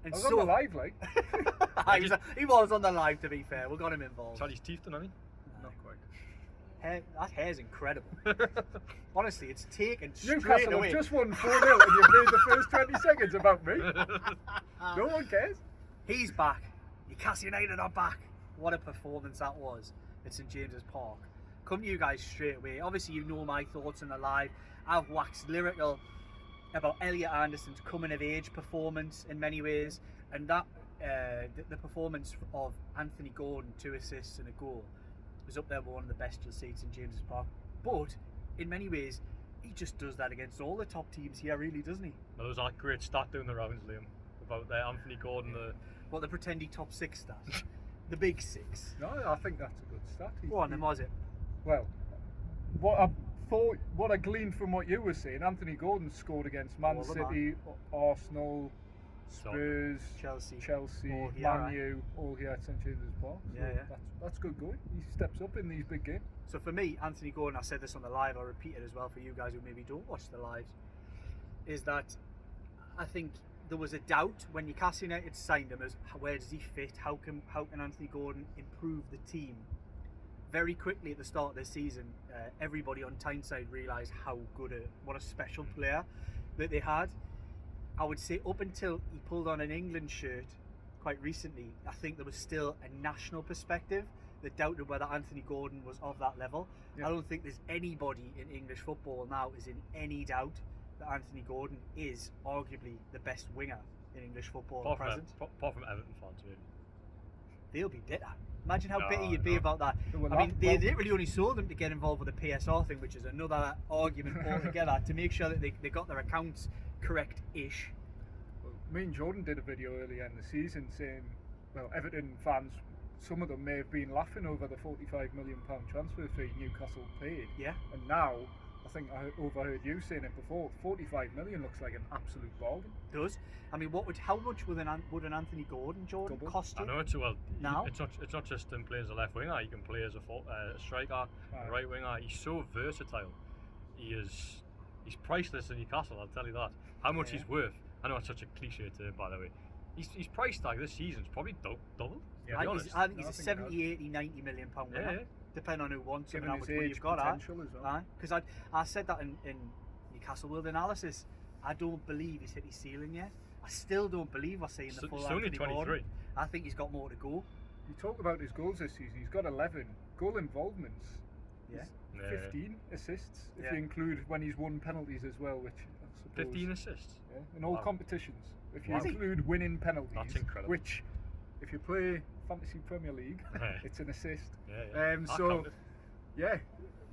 And I was on the live, like. he was on the live, to be fair. We got him involved. Charlie's teeth done, hasn't he? Not quite. That hair's incredible. Honestly, it's taken straight Newcastle away. have just won 4-0 and you've made the first 20 seconds about me. No one cares. He's back. Newcastle United are back. What a performance that was at St James's Park. Come to you guys straight away. Obviously, you know my thoughts on the live. I've waxed lyrical about Elliot Anderson's coming of age performance in many ways, and that the performance of Anthony Gordon, 2 assists and a goal, was up there with one of the best you'll see at St James's Park. But in many ways, he just does that against all the top teams here, really, doesn't he? There was that great stat doing the rounds, Liam, about Anthony Gordon. What, the pretend top 6 stat? The big 6. No, I think that's a good stat. Go on, then, was it? Well, what I gleaned from what you were saying, Anthony Gordon scored against Man City, Arsenal, Spurs, Chelsea, Man U, all here at St James's Park. So that's good going. He steps up in these big games. So for me, Anthony Gordon, I said this on the live, I'll repeat it as well for you guys who maybe don't watch the lives, is that I think there was a doubt when Newcastle United signed him as where does he fit? How can Anthony Gordon improve the team? Very quickly at the start of the season, everybody on Tyneside realised what a special player that they had. I would say up until he pulled on an England shirt quite recently, I think there was still a national perspective that doubted whether Anthony Gordon was of that level. I don't think there's anybody in English football now is in any doubt that Anthony Gordon is arguably the best winger in English football at present. Apart from Everton fans, maybe. They'll be bitter. Imagine how bitter you'd be about that. They literally only sold them to get involved with the PSR thing, which is another argument altogether, to make sure that they got their accounts correct-ish. Well, me and Jordan did a video earlier in the season saying, well, Everton fans, some of them may have been laughing over the £45 million transfer fee Newcastle paid. Yeah. And now, I think I overheard you saying it before, 45 million looks like an absolute bargain. It does. I mean, how much would an Anthony Gordon, Jordan, cost you? I know it's now. It's not just him playing as a left winger. He can play as a striker, a right winger. He's so versatile. He's priceless in Newcastle. I'll tell you that. How much he's worth? I know it's such a cliche term, by the way. His price tag this season's probably doubled. Yeah, I think he's a 70, 80, 90 million pound winner. Depending on who wants him and how much money you've got. Because I said that in Newcastle World Analysis. I don't believe he's hit his ceiling yet. I still don't believe we're seeing the full He's Anthony only 23. Gordon. I think he's got more to go. You talk about his goals this season. He's got 11 goal involvements. Yeah. 15 assists if you include when he's won penalties as well, which I suppose, 15 assists. Yeah, in all competitions. If you include winning penalties, that's incredible. Which, if you play Fantasy Premier League, it's an assist. So,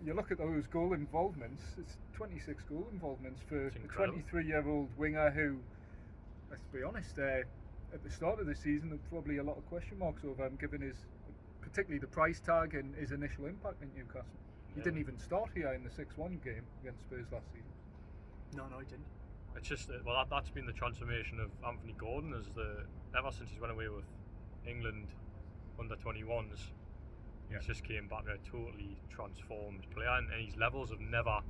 you look at those goal involvements. It's 26 goal involvements for a 23-year-old winger who, let's be honest, at the start of the season, there were probably a lot of question marks over him, given his, particularly the price tag and his initial impact in Newcastle. He didn't even start here in the 6-1 game against Spurs last season. No, he didn't. It's just that's been the transformation of Anthony Gordon ever since he went away with England under 21s. He's just came back a totally transformed player, and his levels have never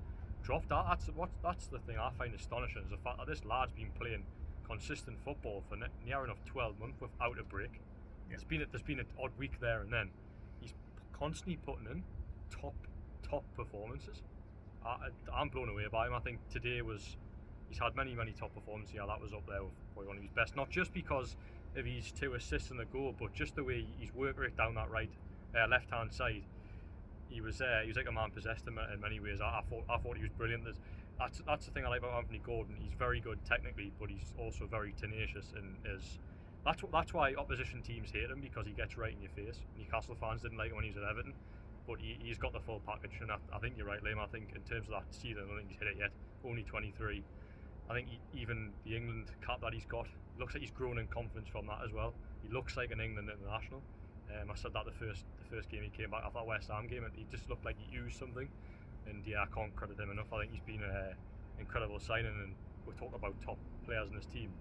dropped. That's the thing I find astonishing, is the fact that this lad's been playing consistent football for near enough 12 months without a break. There's been an odd week there and then. He's constantly putting in top performances. I'm blown away by him. I think today he's had many top performances. Yeah, that was up there with one of his best. Not just because of his 2 assists and the goal, but just the way he's worked right down that left hand side. He was like a man possessed in many ways. I thought he was brilliant. That's the thing I like about Anthony Gordon. He's very good technically, but he's also very tenacious, and that's why opposition teams hate him, because he gets right in your face. Newcastle fans didn't like him when he was at Everton, but he's got the full package, and I think you're right, Liam. I think in terms of that season, I don't think he's hit it yet. Only 23. I think even the England cap that he's got, looks like he's grown in confidence from that as well. He looks like an England international. I said that the first game he came back after that West Ham game, and he just looked like he used something. And I can't credit him enough. I think he's been an incredible signing, and we're talking about top players in this team.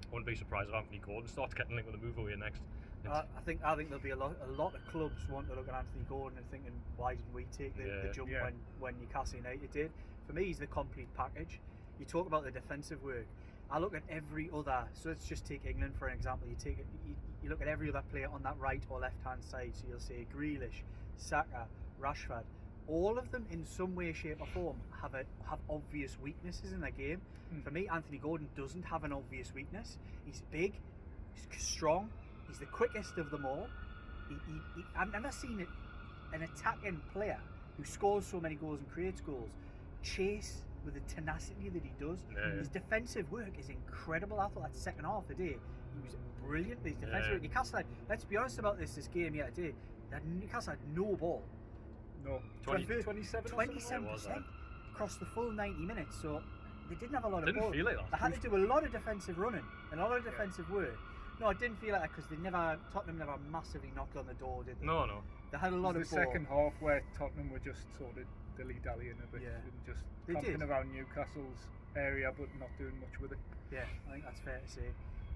I wouldn't be surprised if Anthony Gordon starts getting linked with a move away next. I think there'll be a lot of clubs wanting to look at Anthony Gordon and thinking, why didn't we take the jump when Newcastle United did? For me, he's the complete package. You talk about the defensive work. I look at every other. So let's just take England for an example. You look at every other player on that right or left hand side. So you'll say Grealish, Saka, Rashford. All of them, in some way, shape, or form, have obvious weaknesses in their game. For me, Anthony Gordon doesn't have an obvious weakness. He's big, he's strong, he's the quickest of them all. I've never seen an attacking player who scores so many goals and creates goals chase with the tenacity that he does. His defensive work is incredible. I thought that second half of the day, he was brilliant with his defensive work. Newcastle had, let's be honest about this game here today, Newcastle had no ball. No, 27% across the full 90 minutes, so they didn't have a lot of ball. Didn't feel like that. They had to do a lot of defensive running and a lot of defensive work. No, it didn't feel like that because Tottenham never massively knocked on the door, did they? No. They had a lot of the ball. second half where Tottenham were just sort of dilly-dallying a bit and just camping around Newcastle's area but not doing much with it. Yeah, I think that's fair to say.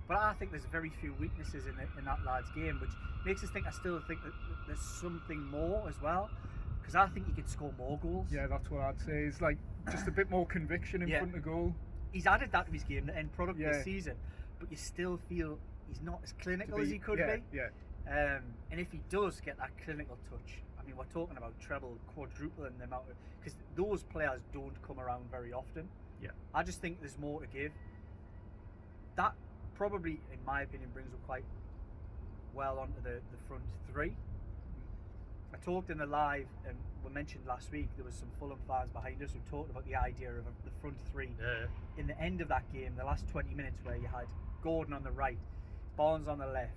But I think there's very few weaknesses in that lad's game, which makes us think. I still think that there's something more as well, because I think he could score more goals. Yeah, that's what I'd say. It's like just a bit more conviction in front of goal. He's added that to his game, the end product this season, but you still feel he's not as clinical as he could be. Yeah. And if he does get that clinical touch, I mean, we're talking about treble, quadruple in the amount of, because those players don't come around very often. Yeah. I just think there's more to give. That probably, in my opinion, brings up quite well onto the front three. I talked in the live, and we mentioned last week, there was some Fulham fans behind us who talked about the idea of the front three. In the end of that game, the last 20 minutes, where you had Gordon on the right, Barnes on the left,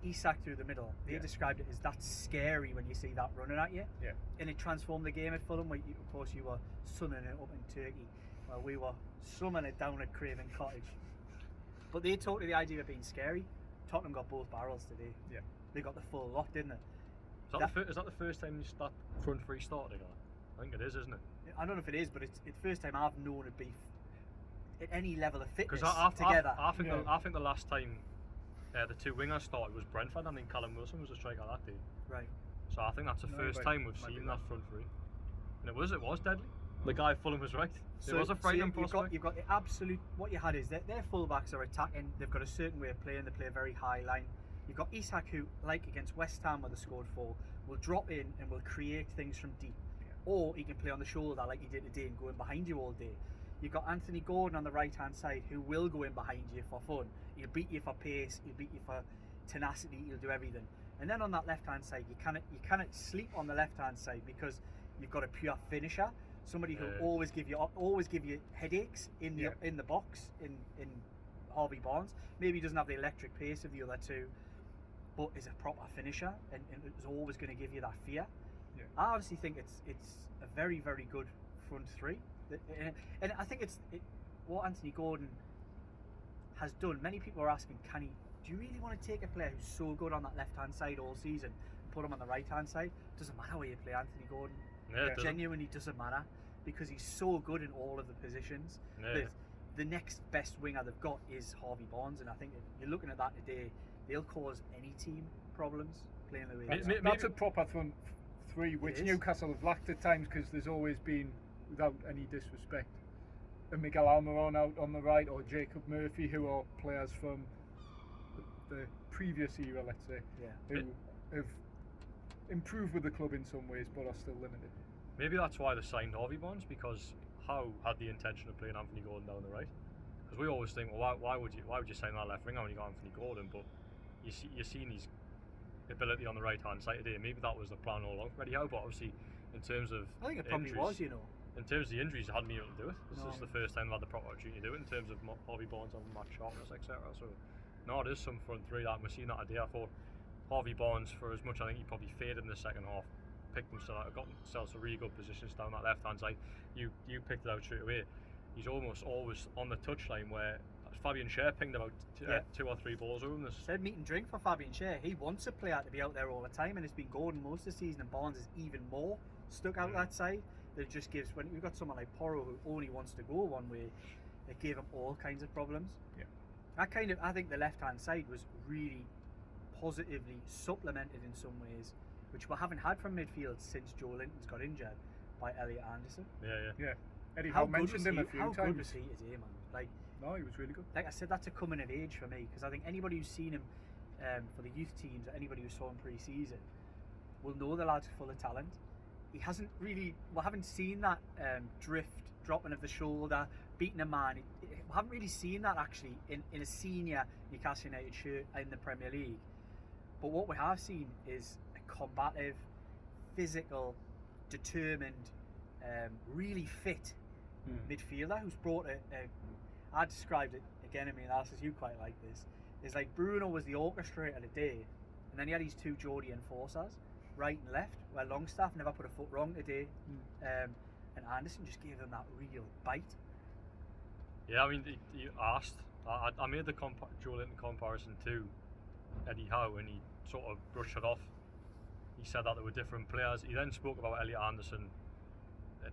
Isak through the middle. They described it as that's scary when you see that running at you. Yeah. And it transformed the game at Fulham, where of course you were sunning it up in Turkey, while we were summing it down at Craven Cottage. But they talked to the idea of being scary. Tottenham got both barrels today. Yeah. They got the full lot, didn't they? Is that the first time that front three started again? I think it is, isn't it? I don't know if it is, but it's the first time I've known it be at any level of fitness together. I think the last time the two wingers started was Brentford. I think Callum Wilson was a striker that day. Right. So I think that's the first time we've seen that front three. And it was deadly. The guy at Fulham was right. It was a frightening prospect. You've got the absolute. What you had is that their fullbacks are attacking. They've got a certain way of playing. They play a very high line. You've got Isak, who, like against West Ham where they scored 4, will drop in and will create things from deep. Or he can play on the shoulder like he did today and go in behind you all day. You've got Anthony Gordon on the right hand side, who will go in behind you for fun. He'll beat you for pace. He'll beat you for tenacity. He'll do everything. And then on that left hand side, you cannot sleep on the left hand side, because you've got a pure finisher. Somebody who always give you headaches in the box in Harvey Barnes. Maybe he doesn't have the electric pace of the other two, but is a proper finisher and is always going to give you that fear. Yeah. I honestly think it's a very, very good front three, and I think what Anthony Gordon has done. Many people are asking, do you really want to take a player who's so good on that left hand side all season and put him on the right hand side? Doesn't matter where you play Anthony Gordon. It genuinely doesn't matter, because he's so good in all of the positions. The next best winger they've got is Harvey Barnes, and I think if you're looking at that today, they'll cause any team problems playing the way that's a proper front three, which Newcastle have lacked at times, because there's always been, without any disrespect, a Miguel Almiron out on the right, or Jacob Murphy, who are players from the previous era, let's say, who have improved with the club in some ways, but are still limited. Maybe that's why they signed Harvey Barnes, because Howe had the intention of playing Anthony Gordon down the right. Because we always think, well, why would you sign that left winger when you got Anthony Gordon? But you're seeing his ability on the right hand side today. Maybe that was the plan all along for Eddie Howe, but obviously in terms of I think it probably injuries, was, in terms of the injuries, they hadn't been able to do it. This is the first time they had the proper opportunity to do it, in terms of Harvey Barnes on match sharpness, etc. So no, it is some front three that we're seeing that today. I thought Harvey Barnes, for as much I think he probably faded in the second half, got himself some really good positions down that left hand side. You picked it out straight away. He's almost always on the touchline, where Fabian Schär pinged about 2 or 3 balls over him. Said meat and drink for Fabian Schär. He wants a player to be out there all the time, and it's been Gordon most of the season, and Barnes is even more stuck out that side. That it just gives, when you've got someone like Porro who only wants to go one way, it gave him all kinds of problems. I think the left hand side was really positively supplemented in some ways, which we haven't had from midfield since Joe Linton's got injured, by Elliot Anderson. Eddie Howe mentioned him a few times. How good was he today, man? Like, No, he was really good. Like I said, that's a coming of age for me, because I think anybody who's seen him for the youth teams, or anybody who saw him pre-season, will know the lad's full of talent. He hasn't really, we haven't seen that dropping of the shoulder, beating a man. We haven't really seen that actually in a senior Newcastle United shirt in the Premier League. But what we have seen is a combative, physical, determined, really fit midfielder who's brought I described it again in my analysis, you quite like this. It's like Bruno was the orchestrator today, and then he had his two Geordie enforcers, right and left, where Longstaff never put a foot wrong today. And Anderson just gave them that real bite. Yeah, I mean, you asked. I made the Joe Linton comparison to Eddie Howe, and he sort of brushed it off. He said that there were different players. He then spoke about Elliot Anderson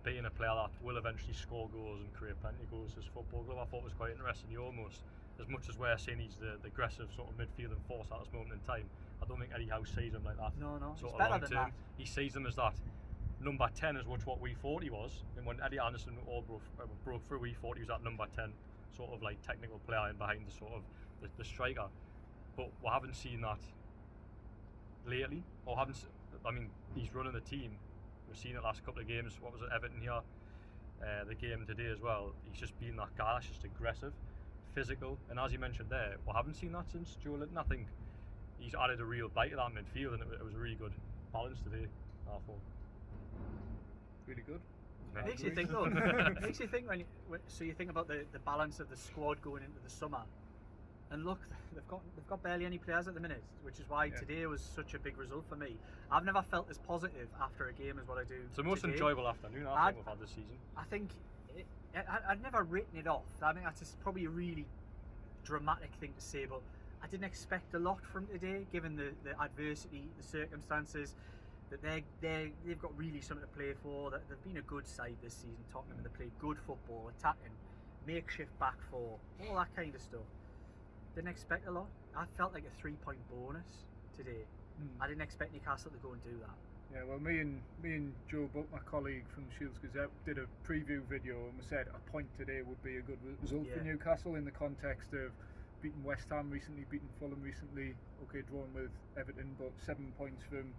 being a player that will eventually score goals and create plenty of goals as a football club. I thought it was quite interesting. He almost, as much as we're saying he's the aggressive sort of midfield force at this moment in time, I don't think Eddie Howe sees him like that. No, Sort it's of better long than term. that. He sees them as that number 10 as much what we thought he was. And when Eddie Anderson all broke through, we thought he was that number 10 sort of like technical player in behind the sort of the striker. But we haven't seen that lately. I mean, he's running the team. We've seen it last couple of games. What was it, Everton here? The game today as well. He's just been that guy that's just aggressive, physical, and as you mentioned there, we haven't seen that since Joe Linton. I think he's added a real bite to that midfield, and it was a really good balance today, I thought. Really good. Makes you think though. Makes you think so you think about the balance of the squad going into the summer, and look, they've got barely any players at the minute, which is why today was such a big result for me. I've never felt as positive after a game as what I do. It's the most today. enjoyable afternoon I think we've had this season. I think I'd never written it off. I mean, that's probably a really dramatic thing to say, but I didn't expect a lot from today, given the adversity, the circumstances. That they've got really something to play for. That they've been a good side this season, Tottenham, and they play good football, attacking, makeshift back four, all that kind of stuff. Didn't expect a lot. I felt like a 3-point bonus today. I didn't expect Newcastle to go and do that. Yeah, well, me and Joe Buck, my colleague from Shields Gazette, did a preview video, and we said a point today would be a good result for Newcastle in the context of beating West Ham recently, beating Fulham recently, okay, drawn with Everton, but 7 points from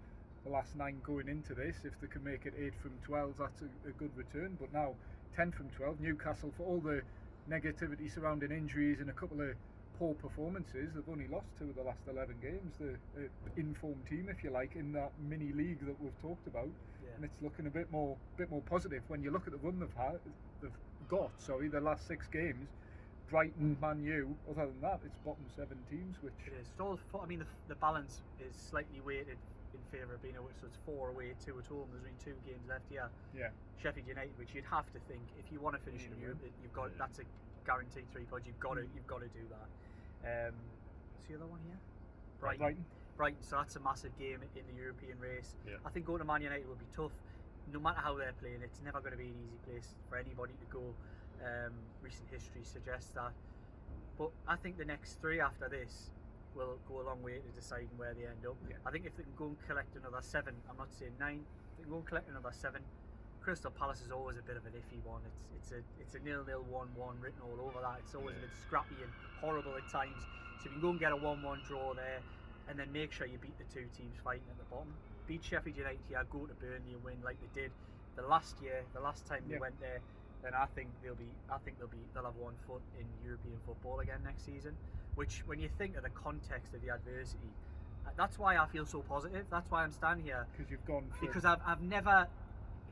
the last 9 going into this. If they can make it 8 from 12, that's a good return. But now 10 from 12, Newcastle, for all the negativity surrounding injuries and a couple of poor performances, they've only lost 2 of the last 11 games. The informed team, if you like, in that mini league that we've talked about, and it's looking a bit more positive when you look at the run they've got the last 6 games. Brighton, Man U. Other than that, it's bottom 7 teams, which it is. I mean, the balance is slightly weighted in favour of being away, so it's 4 away, 2 at home. There's only 2 games left here. Yeah. Sheffield United, which you'd have to think if you want to finish in Europe, you've got that's a guaranteed 3 points. You've got to do that. What's the other one here? Brighton. So that's a massive game in the European race. Yeah. I think going to Man United will be tough, no matter how they're playing. It's never going to be an easy place for anybody to go. Recent history suggests that, but I think the next 3 after this will go a long way to deciding where they end up. I think if they can go and collect another 7, I'm not saying 9, if they can go and collect another 7. Crystal Palace is always a bit of an iffy one. It's a 0-0, 1-1 written all over that. It's always a bit scrappy and horrible at times. So if you can go and get a 1-1 draw there, and then make sure you beat the 2 teams fighting at the bottom. Beat Sheffield United here, go to Burnley and win like they did the last time they went there. Then I think they'll have 1 foot in European football again next season. Which, when you think of the context of the adversity, that's why I feel so positive. That's why I'm standing here. Because you've gone. Because I've never,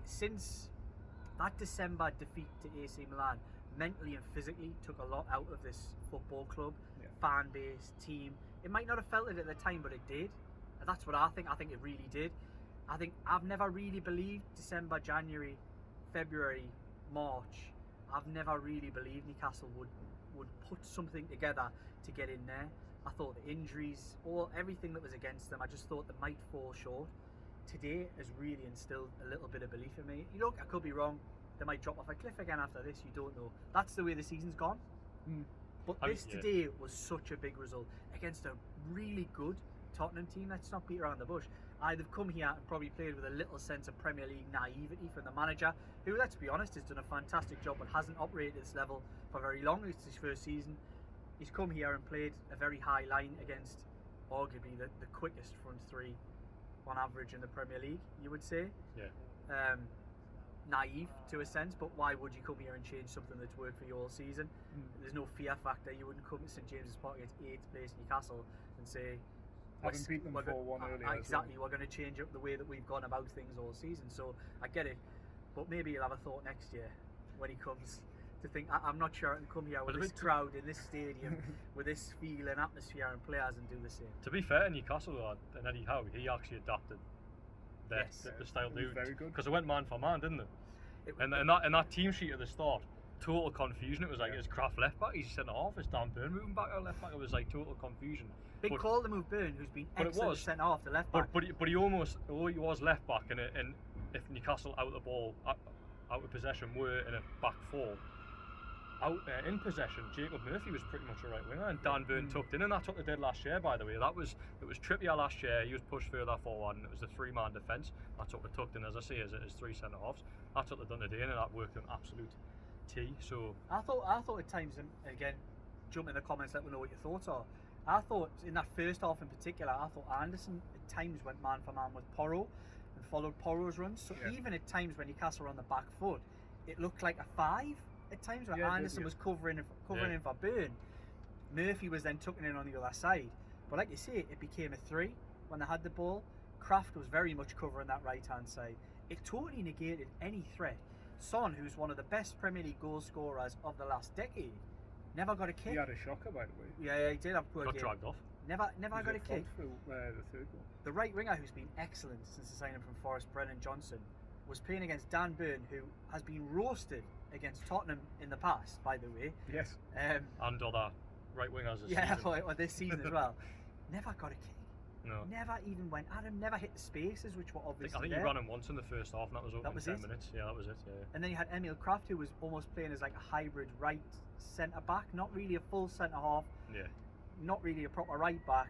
since that December defeat to AC Milan, mentally and physically took a lot out of this football club, fan base, team. It might not have felt it at the time, but it did. And that's what I think. I think it really did. I think I've never really believed December, January, February, March. I've never really believed Newcastle would put something together to get in there. I thought the injuries, everything that was against them, I just thought they might fall short. Today has really instilled a little bit of belief in me. Look, I could be wrong. They might drop off a cliff again after this. You don't know. That's the way the season's gone. But today was such a big result against a really good Tottenham team. Let's not beat around the bush. they've come here and probably played with a little sense of Premier League naivety from the manager, who, let's be honest, has done a fantastic job but hasn't operated at this level for very long. It's his first season. He's come here and played a very high line against arguably the quickest front three on average in the Premier League, you would say. Yeah. Naive to a sense, but why would you come here and change something that's worked for you all season? There's no fear factor. You wouldn't come to St James's Park against 8th place Newcastle and say, having beaten them 4-1 earlier. Exactly, we're going to change up the way that we've gone about things all season. So I get it, but maybe he'll have a thought next year when he comes to think, I'm not sure I can come here with this crowd in this stadium with this feel and atmosphere and players and do the same. To be fair, Newcastle and Eddie Howe, he actually adapted the style do, because it went man for man, didn't it? And that team sheet at the start, total confusion. It was like, is Kraft left back, he's centre half, is Dan Burn moving back or left back? It was like total confusion. Big call to move Burn, who's been excellent centre half to left back. But he was left back, and if Newcastle out the ball, out of possession, were in a back four, in possession, Jacob Murphy was pretty much a right winger, and Dan Burn tucked in, and that's what they did last year, by the way. It was Trippier last year. He was pushed further forward, and it was the 3-man defence. That's what they tucked in, as I say, as 3 centre halves. That's what they've done today, and that worked an absolute T. So I thought at times, and again, jump in the comments, let me know what your thoughts are. I thought in that first half in particular, I thought Anderson at times went man for man with Porro and followed Porro's runs. So even at times when Newcastle were on the back foot, it looked like a 5 at times where Anderson was covering in for Burn. Murphy was then tucking in on the other side. But like you say, it became a 3 when they had the ball. Kraft was very much covering that right hand side. It totally negated any threat. Son, who's one of the best Premier League goal scorers of the last decade, never got a kick. He had a shocker, by the way. Yeah, he did have a poor game. Got dragged off. Never got a kick. The third goal. The right winger, who's been excellent since the signing from Forest, Brennan Johnson, was playing against Dan Burn, who has been roasted against Tottenham in the past, by the way. Yes. And other right wingers this season. Or this season as well. Never got a kick. No. Never even went at him. Never hit the spaces, which were obviously I think there. he ran him once in the first half, and that was over in 10 minutes. Yeah, that was it. Yeah. And then you had Emil Kraft, who was almost playing as like a hybrid right centre back, not really a full centre half. Yeah. Not really a proper right back.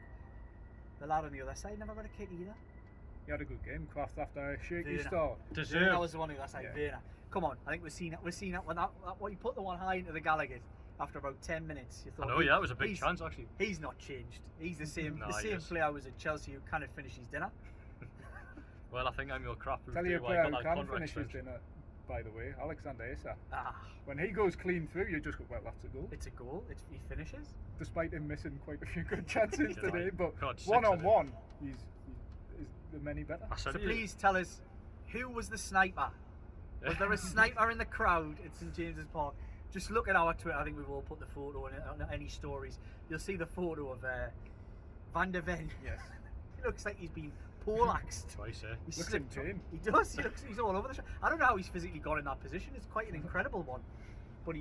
The lad on the other side never got a kick either. He had a good game, Kraft, after a shaky Werner. start. Werner was the one who got side. Werner. Come on, I think we've seen it when he put the one high into the Gallagher after about 10 minutes. You thought, that was a big chance actually. He's not changed. He's the same. No, the same player was at Chelsea who kind of finished his dinner. Well, I think Emil Kraft Tell you a player who can finish his dinner, by the way, Alexander Isak. When he goes clean through, you just go, well, that's a goal. It's a goal. He finishes. Despite him missing quite a few good chances today, but God, one-on-one, he's the many better. So please tell us, who was the sniper? Was there a sniper in the crowd at St James's Park? Just look at our Twitter. I think we've all put the photo on any stories. You'll see the photo of Van der Ven. Yes. He looks like he's been poleaxed. Twice, He looks in pain. He does. He's all over the shop. I don't know how he's physically got in that position. It's quite an incredible one. But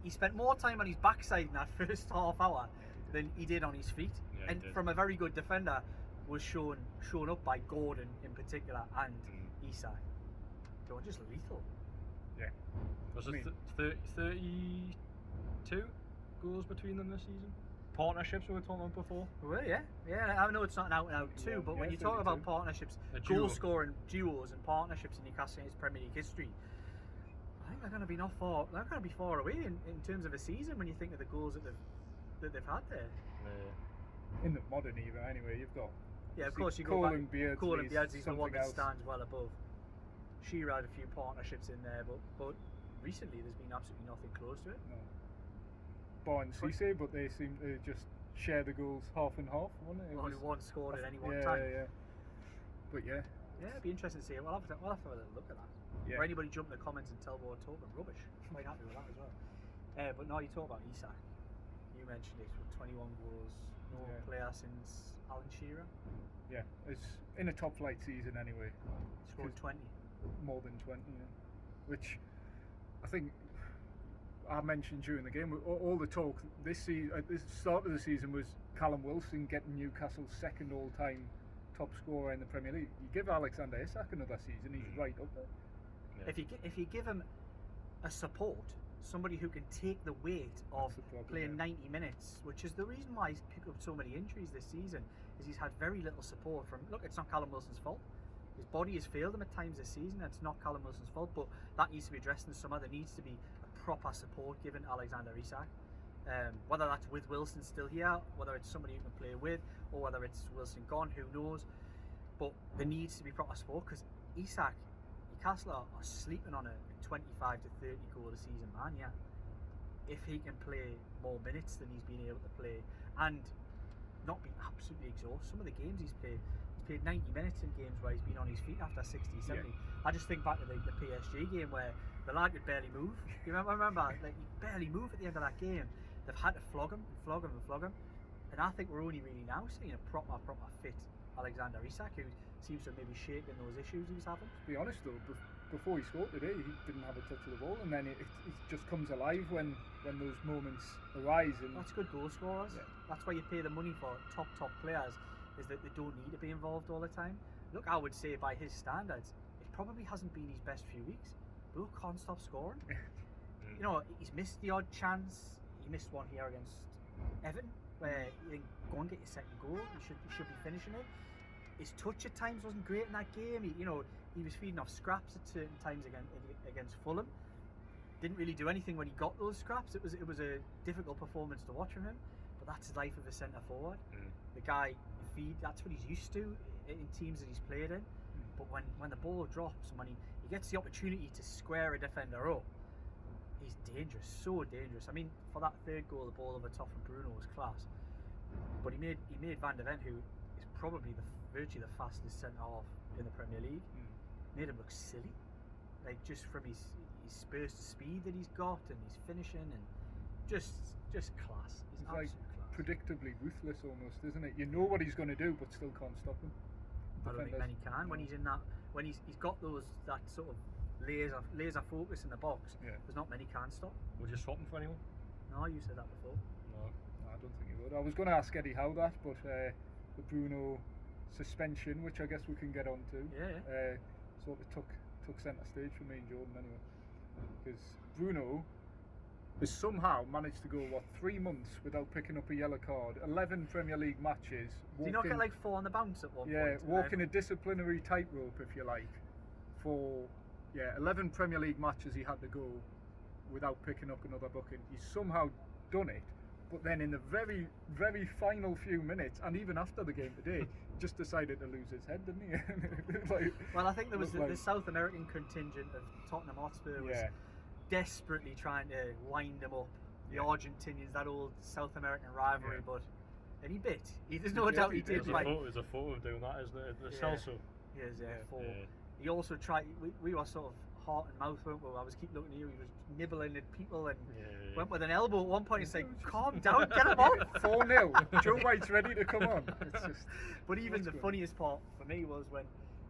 he spent more time on his backside in that first half hour than he did on his feet. Yeah, and from a very good defender, was shown up by Gordon in particular and Isak. They were just lethal. Yeah. Was it 32 goals between them this season? Partnerships we were talking about before? Well, yeah. I know it's not an out-and-out 2, but when you talk about partnerships, goal-scoring duos and partnerships in Newcastle United's Premier League history, I think they're going to be They're going to be far away in terms of a season when you think of the goals that they've had there. Yeah. In the modern era, anyway, you've got. Yeah, of course you Cole go back. and Beardsley's Cole and Beardsley's the one that else. stands well above. Shearer had a few partnerships in there, but recently there's been absolutely nothing close to it. No. Bar and Cisse, but they seem to just share the goals half and half, wasn't it? Only one scored at any one time. Yeah. But yeah. Yeah, it'd be interesting to see it. We'll have to have a little look at that. Yeah. Or anybody jump in the comments and tell we're talking rubbish. I'm quite happy with that as well. But no, you talk about Isak. You mentioned it with 21 goals, no player since Alan Shearer. Yeah, it's in a top flight season anyway. Scored 20. More than 20, which I think I mentioned during the game. All the talk this season, at the start of the season, was Callum Wilson getting Newcastle's second all-time top scorer in the Premier League. You give Alexander Isak another season, he's right up there. Yeah. If you give him a support, somebody who can take the weight of playing 90 minutes, which is the reason why he's picked up so many injuries this season. is he's had very little support from. Look, it's not Callum Wilson's fault. His body has failed him at times this season. It's not Callum Wilson's fault, but that needs to be addressed in the summer. There needs to be a proper support given to Alexander Isak. Whether that's with Wilson still here, whether it's somebody you can play with, or whether it's Wilson gone, who knows. But there needs to be proper support because Isak, Newcastle are sleeping on a 25 to 30 goal a season man, yeah. If he can play more minutes than he's been able to play and not be absolutely exhausted. Some of the games he's played 90 minutes in games where he's been on his feet after 60, 70. Yeah. I just think back to the PSG game where the lad could barely move. You remember like he barely moved at the end of that game. They've had to flog him. And I think we're only really now seeing a proper fit Alexander Isak, who seems to have maybe shaken those issues he was having. To be honest though, before he scored today, he didn't have a touch of the ball, and then it just comes alive when those moments arise. And that's good goal scorers. Yeah. That's why you pay the money for top players, is that they don't need to be involved all the time. Look, I would say by his standards, it probably hasn't been his best few weeks. But look, can't stop scoring. You know, he's missed the odd chance. He missed one here against Everton, where you think, go and get your second goal. You should be finishing it. His touch at times wasn't great in that game. He was feeding off scraps at certain times against Fulham. Didn't really do anything when he got those scraps. It was a difficult performance to watch from him. But that's the life of a centre forward. The guy that's what he's used to in teams that he's played in. But when the ball drops and when he gets the opportunity to square a defender up, he's dangerous, so dangerous. I mean, for that third goal, the ball over top from Bruno was class. But he made Van de Ven, who is probably virtually the fastest centre half in the Premier League, made him look silly. Like just from his burst of speed that he's got and his finishing and just class. He's like absolute class. Predictably ruthless almost, isn't it? You know what he's going to do, but still can't stop him. I don't think many can. When he's in that, when he's got that sort of laser focus in the box. Yeah. There's not many can stop. Would you swap him for anyone? No, you said that before. No, I don't think you would. I was going to ask Eddie Howe that, but the Bruno suspension, which I guess we can get on to, sort of took centre stage for me and Jordan anyway, because Bruno has somehow managed to go 3 months without picking up a yellow card, 11 Premier League matches. Did he not get like 4 on the bounce at one point? Yeah, walking a disciplinary tightrope, if you like, for 11 Premier League matches he had to go without picking up another booking. He's somehow done it, but then in the very, very final few minutes, and even after the game today, just decided to lose his head, didn't he? Well, I think there was the South American contingent of Tottenham Hotspur was desperately trying to wind him up. The Argentinians, that old South American rivalry, but and he bit. There's no doubt he did. There's a photo of doing that, isn't it? The Celso. Yes, He also tried. We were sort of heart and mouth, weren't we? I was keep looking at you. He was nibbling at people and went with an elbow at one point and said, "Calm down, get him off." 4-0. Joe White's ready to come on. It's just. But even the funniest part for me was when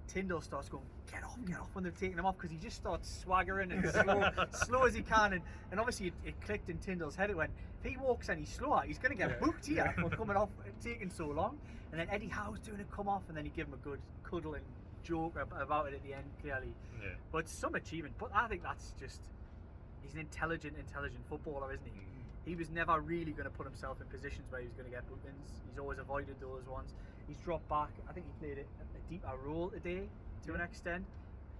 Tyndall starts going, get off when they're taking him off, because he just starts swaggering and slow as he can, and obviously it clicked in Tyndall's head. It went, if he walks any slower, he's going to get booked here for coming off and taking so long. And then Eddie Howe's doing a come off, and then he gave him a good cuddle and joke about it at the end, clearly. But some achievement. But I think that's just, he's an intelligent footballer, isn't he? He was never really going to put himself in positions where he was going to get bookings. He's always avoided those ones. He's dropped back. I think he played a deeper role today to an extent,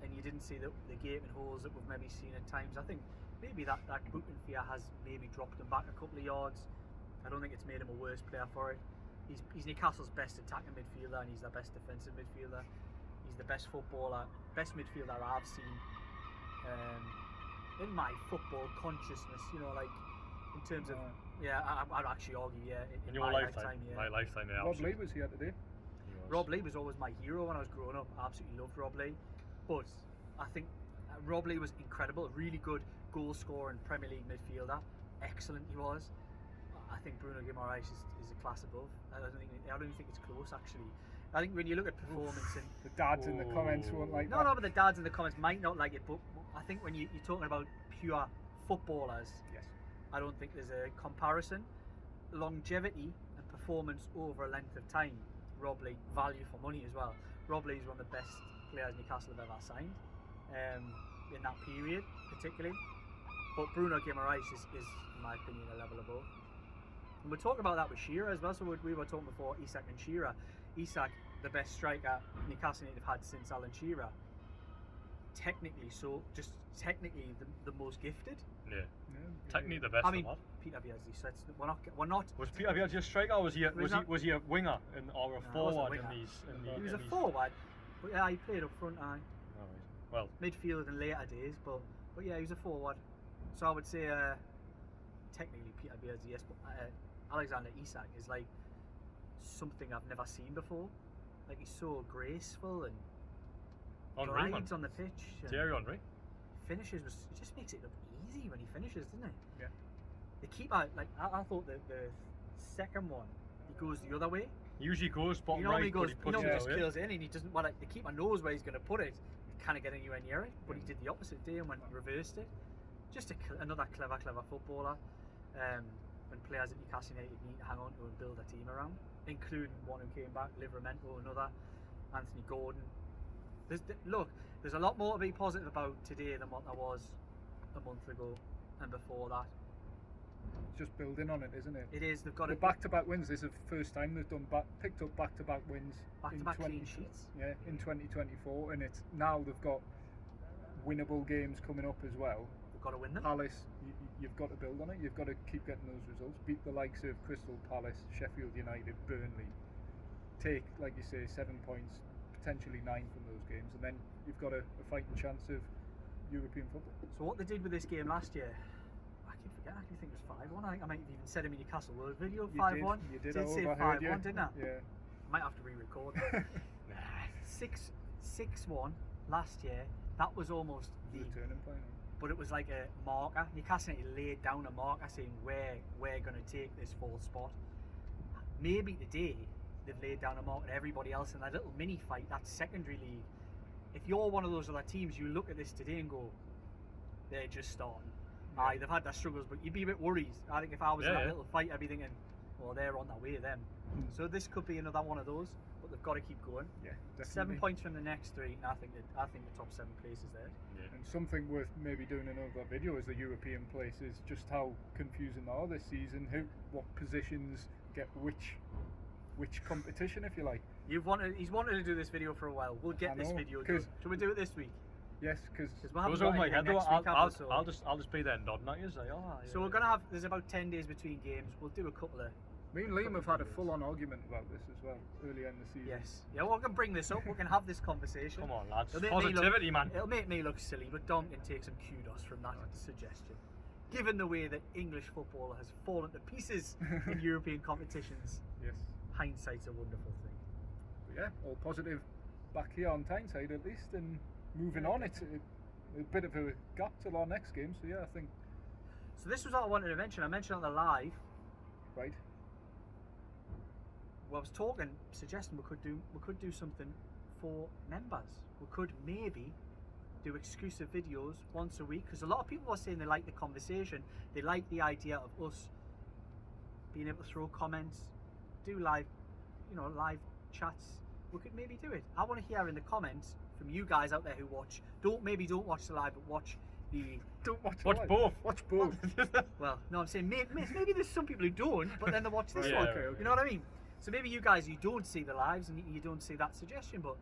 and you didn't see the gaping holes that we've maybe seen at times. I think maybe that booking fear has maybe dropped him back a couple of yards. I don't think it's made him a worse player for it. He's Newcastle's best attacking midfielder, and he's their best defensive midfielder. He's the best best midfielder I've seen in my football consciousness. Like in terms of I'd actually argue in your my lifetime. My yeah. lifetime, yeah. Rob Lee was here today. Rob Lee was always my hero when I was growing up. I absolutely loved Rob Lee, but I think Rob Lee was incredible. A really good goal scorer and Premier League midfielder. Excellent he was. I think Bruno Guimaraes is a class above. I don't even think it's close actually. I think when you look at performance and the dads in the comments won't like that. No, but the dads in the comments might not like it. But I think when you're talking about pure footballers, I don't think there's a comparison. Longevity and performance over a length of time. Rob Lee, value for money as well. Rob Lee is one of the best players Newcastle have ever signed in that period, particularly. But Bruno Guimaraes is, in my opinion, a level above. And we're talking about that with Shearer as well. So we were talking before Isak and Shearer. Isak, the best striker Newcastle United have had since Alan Shearer. Technically, technically the most gifted. Yeah. Technically the best. I mean, of Peter Bielsa. So we're not. Was Peter Bielsa a striker? Or was he a winger or a forward in these? He was a forward, but yeah, he played up front. Alright. Well, midfield in later days, but yeah, he was a forward. So I would say technically Peter Bielsa, yes, but Alexander Isak is like something I've never seen before. Like, he's so graceful and glides on the pitch. Thierry Henry. Finishes it just makes it look easy when he finishes, doesn't it? Yeah. The keeper, like I thought the second one, he goes the other way. He usually goes bottom he right, goes, but he just kills it in, and he doesn't. Well, like, the keeper knows where he's going to put it. He can't get anywhere near it, but he did the opposite day and went and reversed it. Just another clever footballer. When players at Newcastle United need to hang on to and build a team around, including one who came back, Livramento, another, Anthony Gordon. There's a lot more to be positive about today than what there was a month ago and before that. It's just building on it, isn't it? It is. They've got back-to-back wins. This is the first time they've picked up back-to-back wins. Back-to-back clean sheets. Yeah, in 2024, and it's now they've got winnable games coming up as well. They've got to win them. Palace, you've got to build on it. You've got to keep getting those results. Beat the likes of Crystal Palace, Sheffield United, Burnley. Take, like you say, 7 points, potentially 9 from those games, and then you've got a fighting chance of European football. So what they did with this game last year, I keep forgetting. I think it was 5-1. I think I might have even said it in Newcastle World video. 5-1. You did say 5-1, didn't I? Yeah. I might have to re-record. 6-1 last year. That was almost the turning point. But it was like a marker. Newcastle United laid down a marker saying we're going to take this 4th spot. Maybe today they've laid down a marker to everybody else in that little mini fight, that secondary league. If you're one of those other teams, you look at this today and go, they're just starting. Yeah. Aye, they've had their struggles, but you'd be a bit worried. I think if I was in that little fight, I'd be thinking, well, they're on their way, them. So this could be another one of those, but they've got to keep going. Yeah, definitely. 7 points from the next 3, and I think the top 7 places there. Yeah. And something worth maybe doing another video is the European places, just how confusing they are this season. What positions get which competition, if you like. He's wanted to do this video for a while. We'll get this video done. Shall we do it this week? Yes, because goes over my head though. I'll just be there nodding at you. So we're gonna have. There's about 10 days between games. We'll do a couple of. Me and Liam have had a full-on argument about this as well earlier in the season. Yes. Yeah, we can bring this up. We can have this conversation. Come on, lads. Positivity, man. It'll make me look silly, but Dom can take some kudos from that suggestion. Given the way that English football has fallen to pieces in European competitions. Yes. Hindsight's a wonderful thing. But yeah, all positive back here on Tyneside at least, and moving on. It's a bit of a gap till our next game, so yeah, I think. So this was what I wanted to mention. I mentioned on the live. Right. Well, I was suggesting we could do something for members. We could maybe do exclusive videos once a week, because a lot of people are saying they like the conversation, they like the idea of us being able to throw comments, do live chats. We could maybe do it. I want to hear in the comments from you guys out there who watch. Don't watch the live, but watch the. Don't watch. Watch both. Watch both. Well, no, I'm saying maybe there's some people who don't, but then they watch this one. Okay. You know what I mean? So maybe you guys, you don't see the lives and you don't see that suggestion, but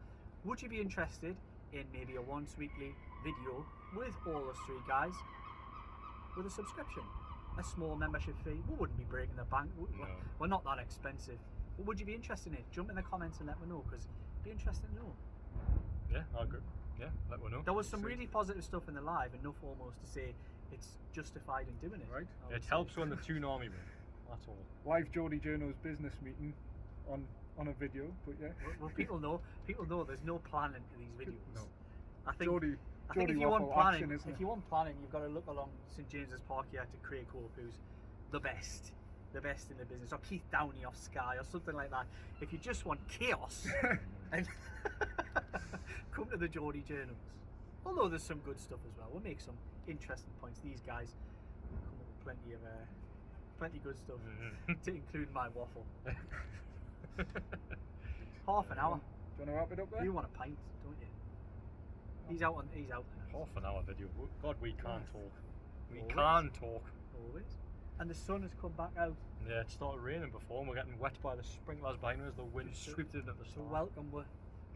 would you be interested in maybe a once weekly video with all us 3 guys with a subscription, a small membership fee? We wouldn't be breaking the bank. We're not that expensive. But would you be interested in it? Jump in the comments and let me know, because it'd be interesting to know. Yeah, I agree. Yeah, let me know. There was some really positive stuff in the live, enough almost to say it's justified in doing it. Right. It helps when the tune army win. That's all. Live Geordie Journo's business meeting on a video, but yeah. Well, people know there's no planning to these videos. No. I think if you want planning, you've got to look along St James's Park here to Craig Hope, who's the best in the business, or Keith Downey off Sky, or something like that. If you just want chaos, and come to the Geordie Journos. Although there's some good stuff as well. We'll make some interesting points. These guys come up with plenty good stuff to include my waffle. Half an hour. Do you want to wrap it up there? You want a pint, don't you? He's out. Half an hour video. God, we can't talk. We Always. can't talk. Always. and the sun has come back out. Yeah, it started raining before, and we're getting wet by the sprinklers behind us. The wind swept in at the So start.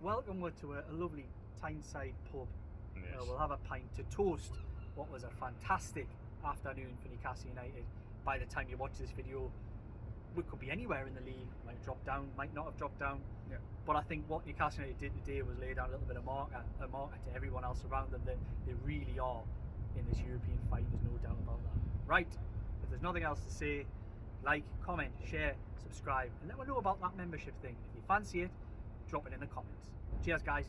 welcome to a lovely Tyneside pub. Yes. We'll have a pint to toast what was a fantastic afternoon for Newcastle United. By the time you watch this video, we could be anywhere in the league. Might have dropped down, might not have dropped down. Yeah. But I think what Newcastle United did today was lay down a little bit of marker to everyone else around them that they really are in this European fight. There's no doubt about that. Right. If there's nothing else to say, like, comment, share, subscribe, and let me know about that membership thing. If you fancy it, drop it in the comments. Cheers, guys.